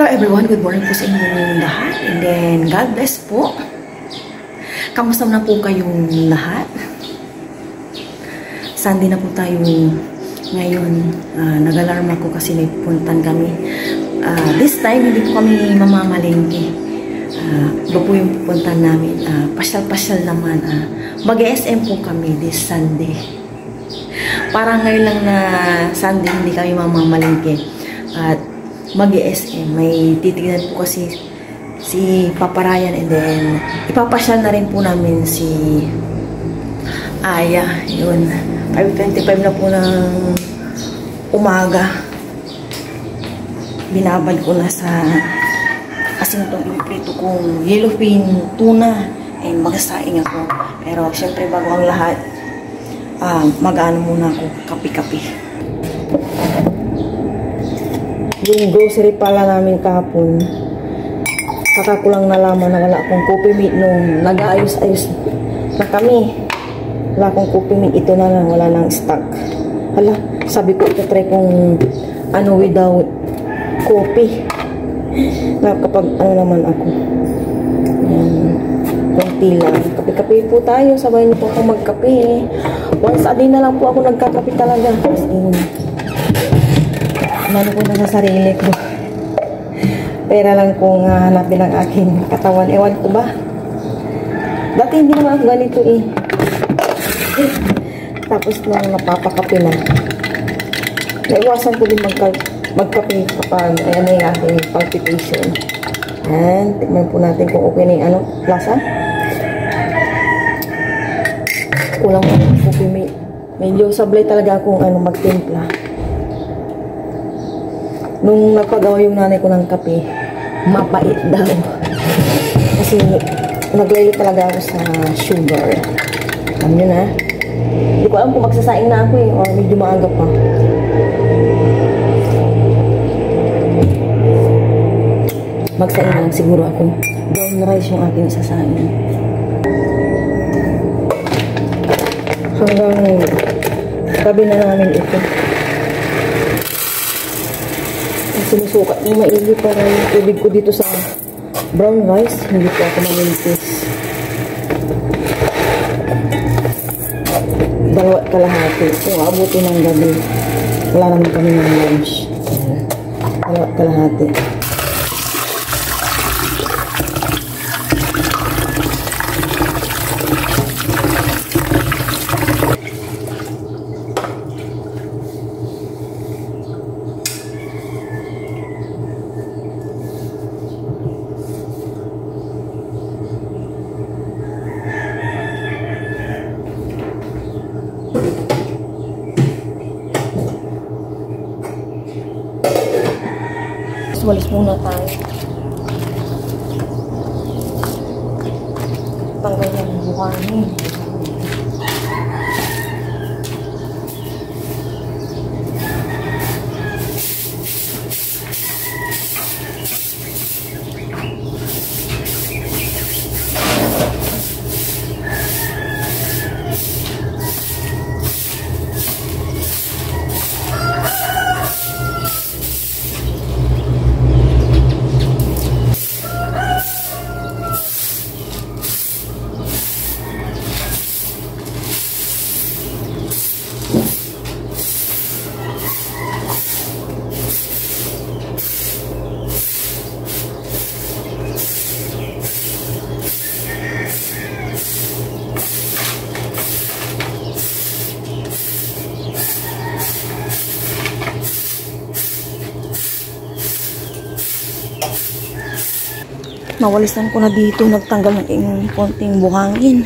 Hello everyone, good morning po sa inyong lahat. And then, God bless po. Kamusta na po kayong lahat? Sunday na po tayo ngayon. Nag-alarm ako kasi may puntan kami. This time, hindi po kami mamamalengke. Iba po yung pupuntan namin. Pasyal-pasyal naman. Mag-SM po kami this Sunday. Parang ngayon lang na Sunday, hindi kami mamamalengke. At mag-SM. May titignan po kasi si Papa Ryan, and then ipapasyal na rin po namin si Aya. Yun. 5:25 na po ng umaga. Binabad ko na sa asin itong ipiprito kong yellowfin tuna and magsasaing ako. Pero syempre bago ang lahat, mag-ano muna ako, kape-kape. Yung grocery pala namin kahapon, saka ko lang nalaman na wala akong coffee mate nung nag-aayos-ayos na kami. Wala akong coffee mate, ito na lang, wala nang stock. Hala, sabi ko ito-try kong without coffee. Kapag naman ako. Ayan, konti lang. Kape-kape po tayo, sabay niyo po ako magkape. Once a day na lang po ako nagkakape talaga. Ano ko na sa sarili ko. Pera lang kung hanapin ang aking katawan. Ewan ko ba? Dati hindi naman ako ganito eh. Tapos nung napapakape na, naiwasan ko din magkape kapag ayan na yung aking palpitation. And tignan po natin kung okay na yung lasa. Kulang ko ng coffee. Medyo sablay talaga akong magtimpla. Nung nagpagawa yung nanay ko ng kape, mapait daw. Kasi naglagay talaga ako sa sugar. Alam nyo na. Hindi ko alam kung magsasaing na ako eh, o medyo maaga pa. Magsaing na lang siguro ako. Brown rice yung aking sasaing. Hanggang gabi na namin ito. Sinusukat yung maili para yung tubig ko dito sa brown rice. Hindi po ako mamintis. 2 kalahati. So, abutin ng gabi. Wala naman kami ng lunch. 2 kalahati. Walis muna tayo. Tanggal yung buhangin. Nawalisan ko na dito, nagtanggal ng konting buhangin.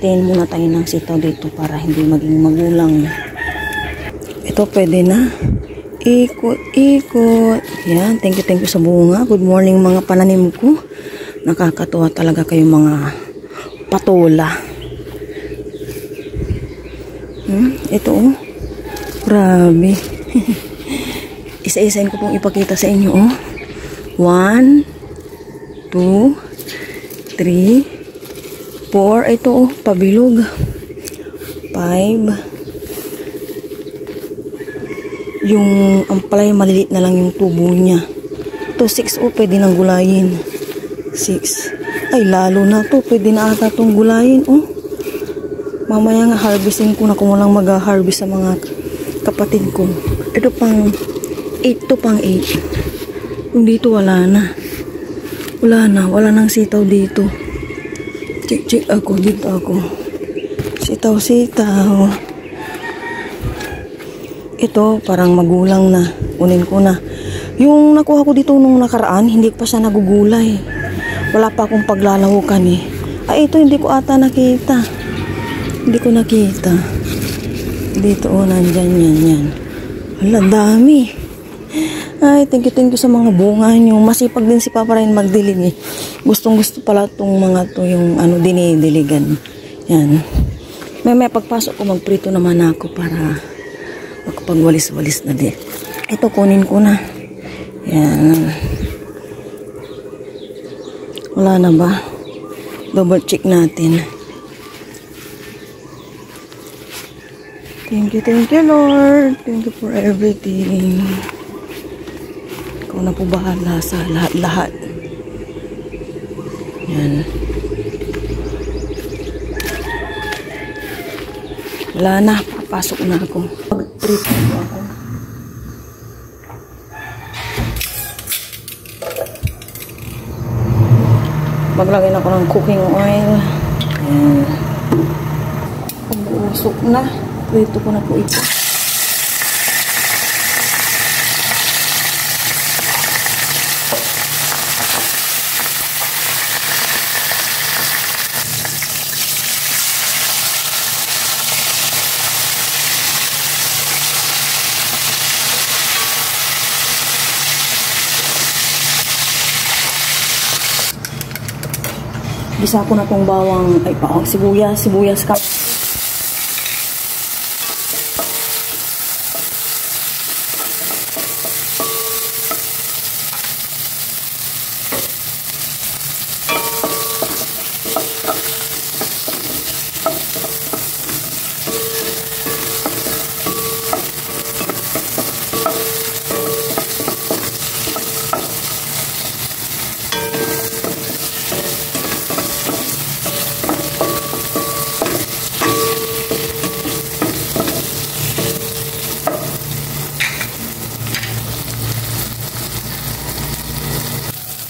Then muna tayo ng sitaw dito para hindi maging magulang. Ito pwede na. Ikot-ikot. Yan, thank you sa bunga. Good morning mga pananim ko. Nakakatuwa talaga kayo mga patola. Ito oh. Grabe. Isa-isain ko pong ipakita sa inyo oh. 1, 2, 3, 4. Ito oh, pabilog. 5. Yung ampalay maliliit na lang yung tubo niya. Ito, 6 o pwede nang gulayin. 6. Ay, lalo na to. Pwede na ata itong gulayin. Oh. Mamaya nga harvestin ko na kung walang mag-harvest sa mga kapatid ko. Ito pang 8 to, pang 8. Kung dito wala na. Wala na. Wala nang sitaw dito. Check ako. Dito ako. Sitaw. Ito, parang magulang na. Kunin ko na. Yung nakuha ko dito nung nakaraan, hindi pa siya nagugulay. Wala pa akong paglalahukan eh. Ay, ito hindi ko ata nakita. Hindi ko nakita. Dito, oh, nandyan yan. Wala, dami. Ay, thank you sa mga bunga nyo. Masipag din si Papa Ryan magdilig eh. Gustong-gusto pala itong mga to, yung ano, dinidiligan. Yan. May pagpasok ko, magprito naman ako para makapagwalis-walis na din. Ito, kunin ko na. Yan. Wala na ba? Double check natin. Thank you, Lord. Thank you for everything. Ikaw na po bahala sa lahat-lahat. Yan. Wala na. Papasok na ako. Mag-trip ko ako. Maglagay ako ng cooking oil. Ayan. Pag-uusok na. Prito ko na po ito. Gisa ko na tong bawang, sibuyas ka.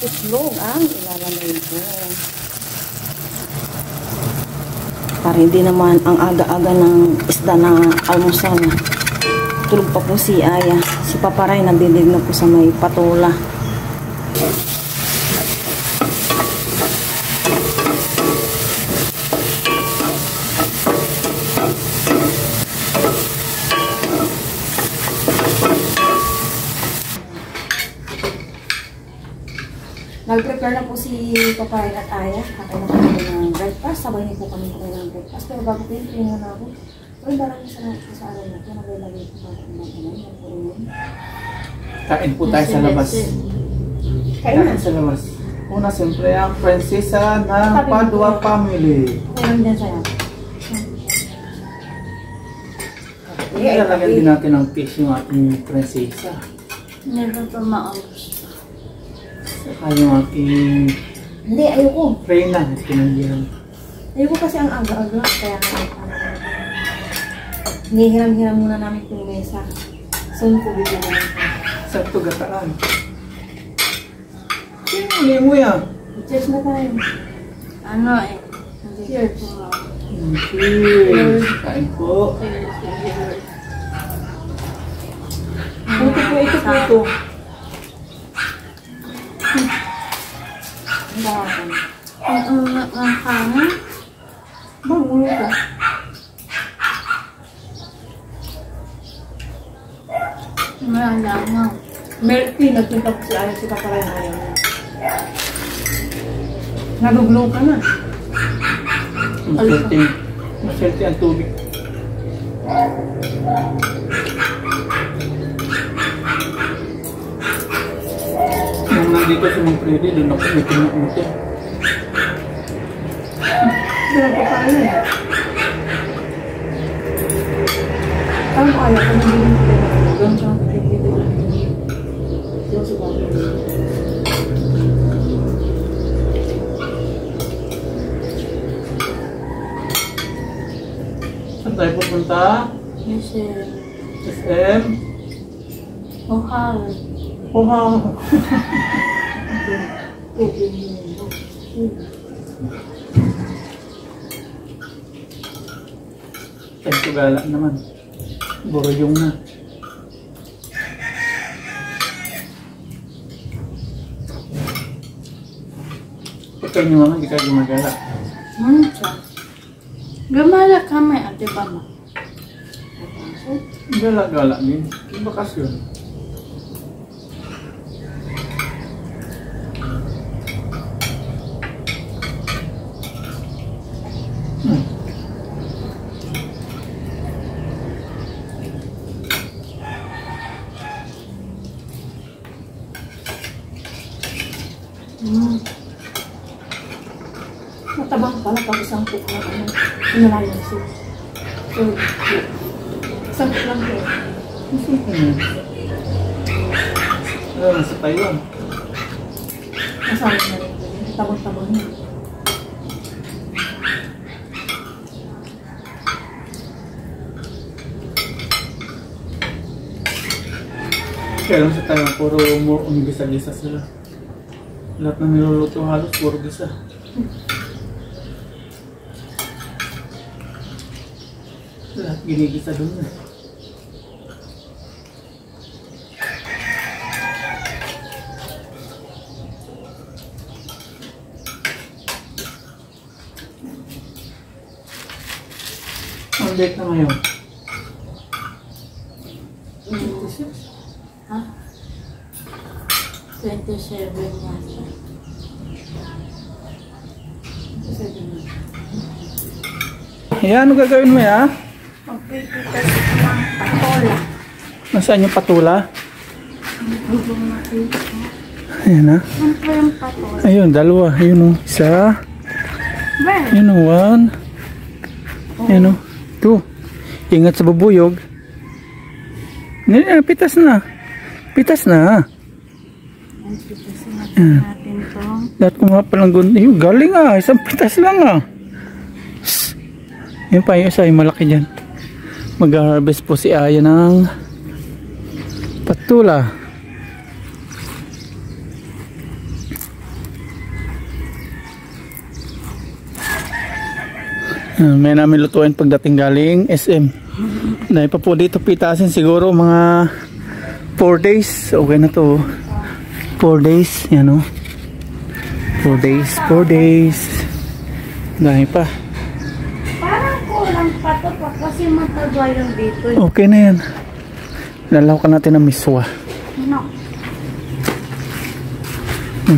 Itlog ang ilalagay ko. Para hindi naman ang aga-aga ng isda na almusal. Tulog pa po si Aya. Si Papa Ray nagdidig na po sa may patola. Nag-prepare na po si Papa at Aya. Kakain na po ng breakfast. Sabay niyo po kami kumain ng breakfast. Pero bago po yun, tingnan na ako. Pero maraming sa araw na ito. Naglalagay po para kumain. Kain po tayo sa labas. Kain sa labas. Una, siyempre ang prinsesa ng Padua family. Kulang din sa'yo. Ilalagyan din natin ng fish yung ating prinsesa. Never pa maubos. Saka yung aking Hindi, ayoko. reyna. Pinanggihan. Ayoko kasi ang aga-aga. Kaya hinihiram-hiram muna namin itong mesa. Soon po bigyan namin. Sa tugataan. Hindi mo yan. Cheers na tayo. Ano eh? Cheers. Cheers. Kain po. Puto po ito, puto. Ang hangin. Bangulo ka. Malamang. Milk tea, nagpunta ko si Aya, si Papa Ray na yun. Naguglow ka na. Maswerte ang tubig. Nung nandito sa mga prede, doon ako may pinupunta. Pinagpapaan na. Parang ko Aya, kung nagiging pinag-doon siya, pinag-doon siya. Saan tayo pupunta? Kasi, SM? mahal. Wow! Time to gala naman. Boroyong na. Ikaw niyo mga hindi ka gumagala. Mancha. Gumala kami, ate ba ma? Gala-gala din. Bakasyon. Matabang pala pag isang cook na ano, inalayan soup. So, isang cook lang po. Sa Taiwan. Masama na rin. Tabang-tabang niya. Kaya lang sa Taiwan, puro gisa-gisa sila. Lahat ng niluluto halos, puro gisa. Lahat ginigisa doon na. Ang date na ngayon? 26? Ha? 27 yata. Yan, ano gagawin mo ya? Magpipitas ng patola. Nasaan yung patula? Bubong makita. Ayan ha. Siyempre yung patola. Ayun, dalawa. Ayun o. Isa. Well, Ayun o. One. Ayun o. Two. Ingat sa bubuyog. Pitas na. Pitas na. pitasin natin itong Lahat ko nga palang gundo. Ayun, galing ah. Isang pitas lang ah. Yun pa yung isa. Yung malaki dyan. Mag-harvest po si Aya ng patula. May namin lutuin pagdating galing SM. Dahil pa po dito pitasin siguro mga 4 days. Okay na to. 4 days. Yan o. 4 days. 4 days. Dahil pa. parang kulang pa to pa kasi matagwa yung dito. Okay na yan. Lalawakan natin ng miswa. No.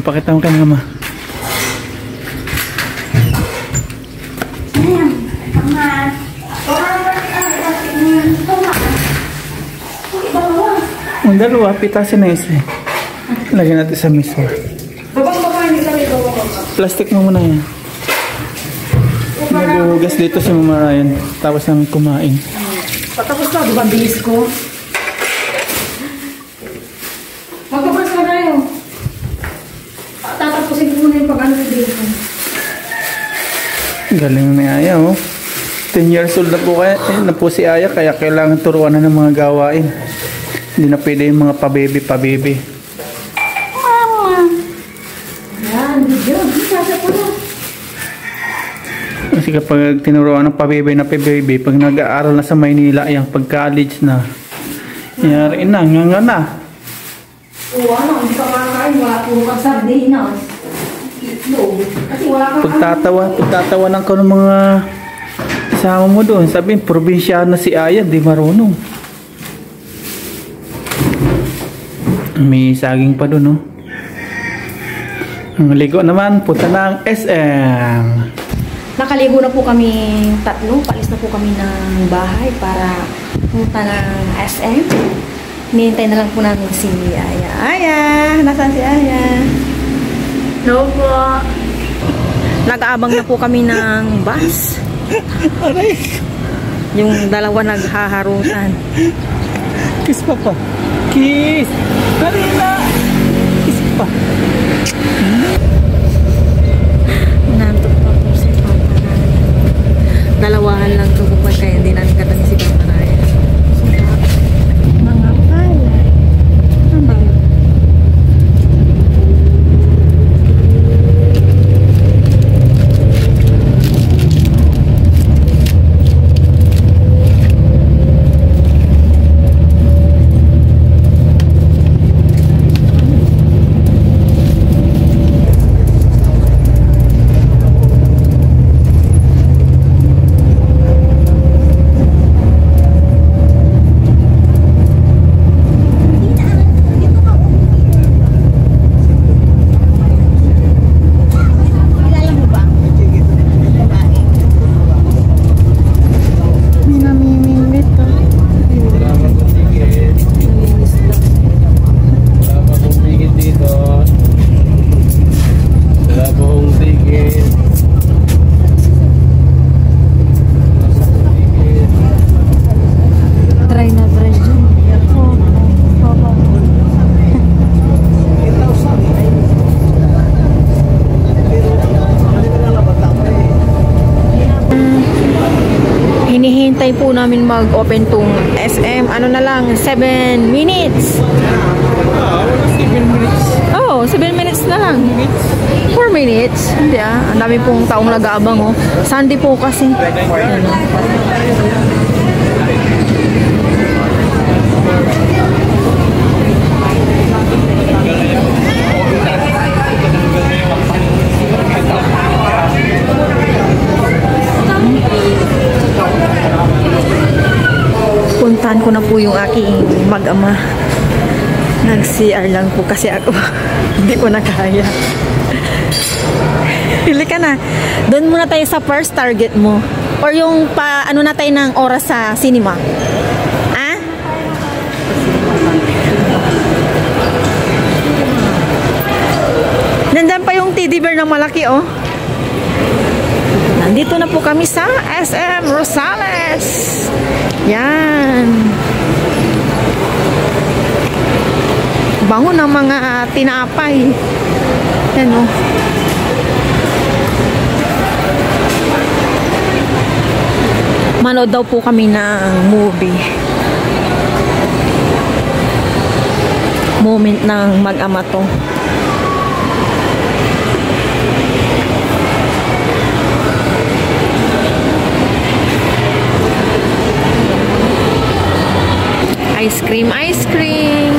Pakita mo kay mama. Ayan. Aman. Ang dalawa, pitasin na isa. Lagyan natin sa miswa. Plastic mo muna yan. Naghuhugas dito si Mama Ryan. Tapos namin kumain. Patapos na, diba bilis ko? Magpapas ka na yun. Tatapusin ko muna yung pag-ano dito. Galing ni Aya oh. 10 years old na po, na po si Aya. Kaya kailangan turuan na ng mga gawain. Hindi na pwede yung mga pabebe. Mama. Yan, video. Sasa po na. Kasi kapag tinuruan ng pabebe na pabebe, pag nag-aaral na sa Maynila, yung pag-college na, yari na, nga na. Oo, ano, hindi ka makakain. Wala po kang sardinas. Itlog. Kasi wala kang Pagtatawa ng ko ng mga kasama mo doon. Sabihin, probinsyano si Aya, di marunong. May saging pa doon, no? Ang ligo naman, punta ng SM. Nakaligo na po kami tatlo. Palis na po kami ng bahay para pumunta ng SM. Hinihintay na lang po namin si Aya. Aya! Nasaan si Aya? No po. Nag-aabang na po kami ng bus. Yung dalawa naghaharutan. Kiss pa pa. Kiss! Dali na! Kiss pa. Nantok pa po si Papa. Dalawahan lang ito po naman kaya hindi namin katangisipan na rin. Mga pala. Ano? Hinihintay po namin mag-open tong SM. Ano na lang, 7 minutes. 7 minutes. Oh, 7 minutes na lang. 4 minutes. Hindi ang dami pong taong nag-aabang oh. Sunday po kasi. Ano. Puntahan ko na po yung aking mag-ama. Nag-CR lang po kasi ako. Hindi ko na kaya. Pili ka na. Doon muna tayo sa first target mo. Or yung ano na tayo ng oras sa cinema. Ah? Nandiyan pa yung teddy bear na malaki oh. Nandito na po kami sa SM Rosales. Yan. Bango ng mga tinapay. Yan o. Manood daw po kami ng movie. Moment ng mag-ama to. Ice cream, ice cream.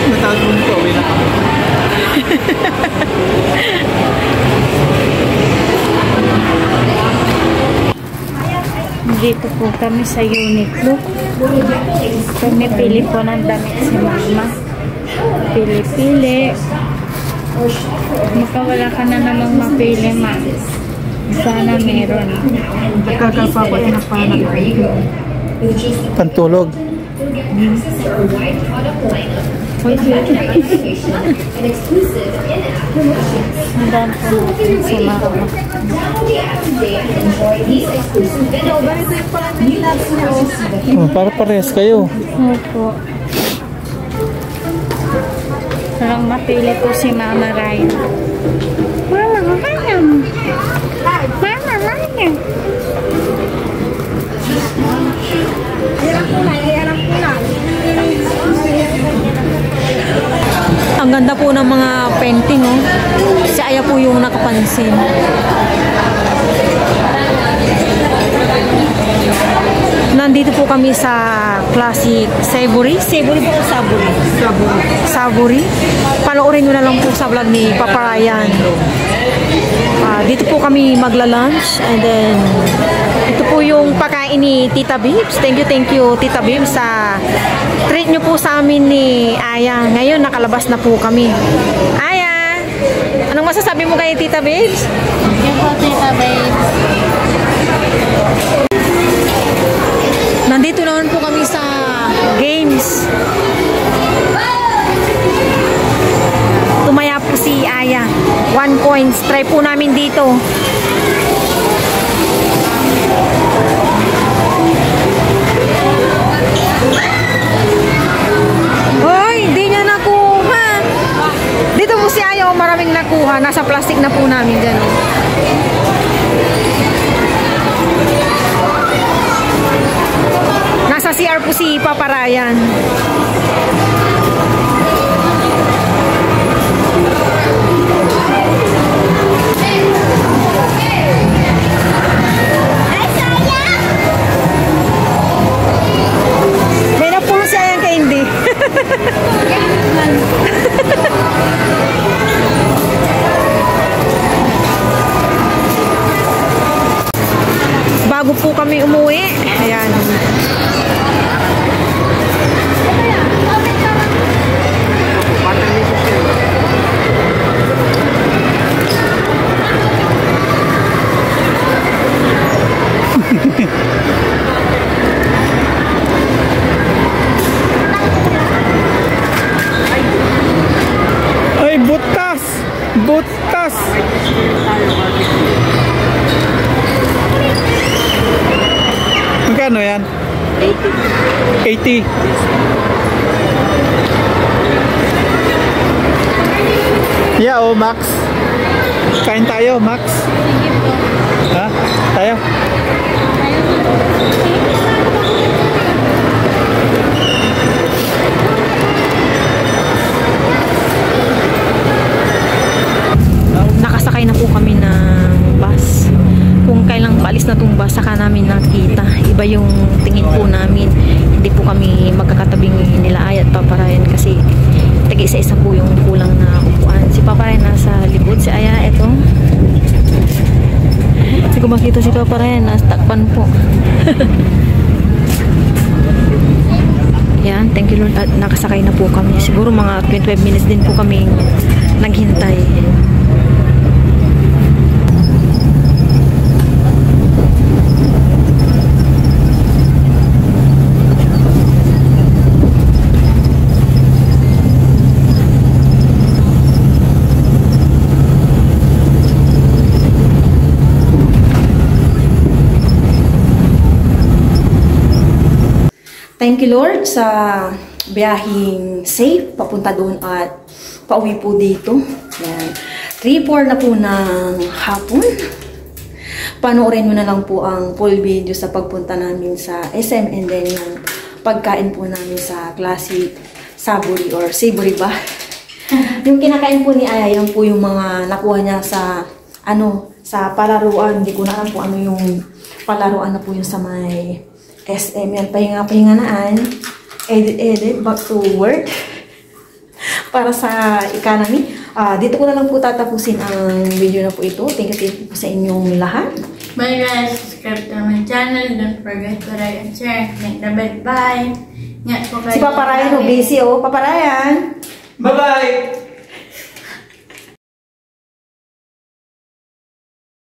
Natawag mo po, uwi na kami. Dito po kami sa Uniqlo. Pumipili po ng damit si Mama. Pili-pili. Makawala ka na namang mapili, Ma. Sana meron. Nagkakalpa ko yan ang panag. Pantulog. Handa po natin si Mama. Oh, para parehas kayo. Opo. Parang mapili po si Mama Ryan. Mama, Mama. Mama, Mama. Ang ganda po ng mga painting oh. Si Aya po yung nakapansin. Nandito po kami sa Classic Savory. Savory po o Savory? Savory. Savory. Panoorin nyo na lang po sa vlog ni Papa Ryan. Dito po kami magla-lunch and then ito po yung pakain ni Tita Bibs. Thank you Tita Bibs sa treat nyo po sa amin ni Aya. Ngayon nakalabas na po kami. Aya, anong masasabi mo kay Tita Bibs? Thank you po, Tita Bibs. Nandito naman po kami sa games. Tumaya po si Aya. 1 coins. Try po namin dito. Hoy, hindi niya nakuha. Dito po si Aya, maraming nakuha. Nasa plastic na po namin dyan. Nasa CR po si Papa Ryan. May napulo siya yan kay Indy. Bago po kami umuwi. Ayan. Ay, butas! Butas! Magkano yan? 80. 80. Yeah, oh, Max. Kain tayo, Max. Ha? Tayo? Nakasakay na po kami ng bus. Kung kailang paalis na itong bus, saka namin nakita. Iba yung tingin po namin. Hindi po kami magkakatabing nila Ay at Papa Ryan kasi tag-isa-isa po yung kulang na upuan. Si Papa Ryan nasa likod. Si Aya, eto. Hindi ko makita si Papa Ryan. Nasa takpan po. Yan, thank you Lord. At nakasakay na po kami. Siguro mga 25 minutes din po kami naghintay. Thank you Lord sa biyaheng safe papunta doon at pauwi po dito. Yan. 3-4 na po ng hapon. Panoorin mo na lang po ang full video sa pagpunta namin sa SM and then yung pagkain po namin sa classic savory or savory ba? Yung kinakain po ni Aya, yan po yung mga nakuha niya sa sa palaruan. Hindi ko na alam po ano yung palaruan na po yung sa may SM. Yan, pahinga-pahinganaan. Edit, back to work. Para sa economy. Dito ko na lang po tatapusin ang video na po ito. Thank you po sa inyong lahat. Bye guys, subscribe to my channel. Don't forget to like and share. Click the bell. Bye. Si Papa Ryan, busy oh. Papa Ryan. Bye-bye!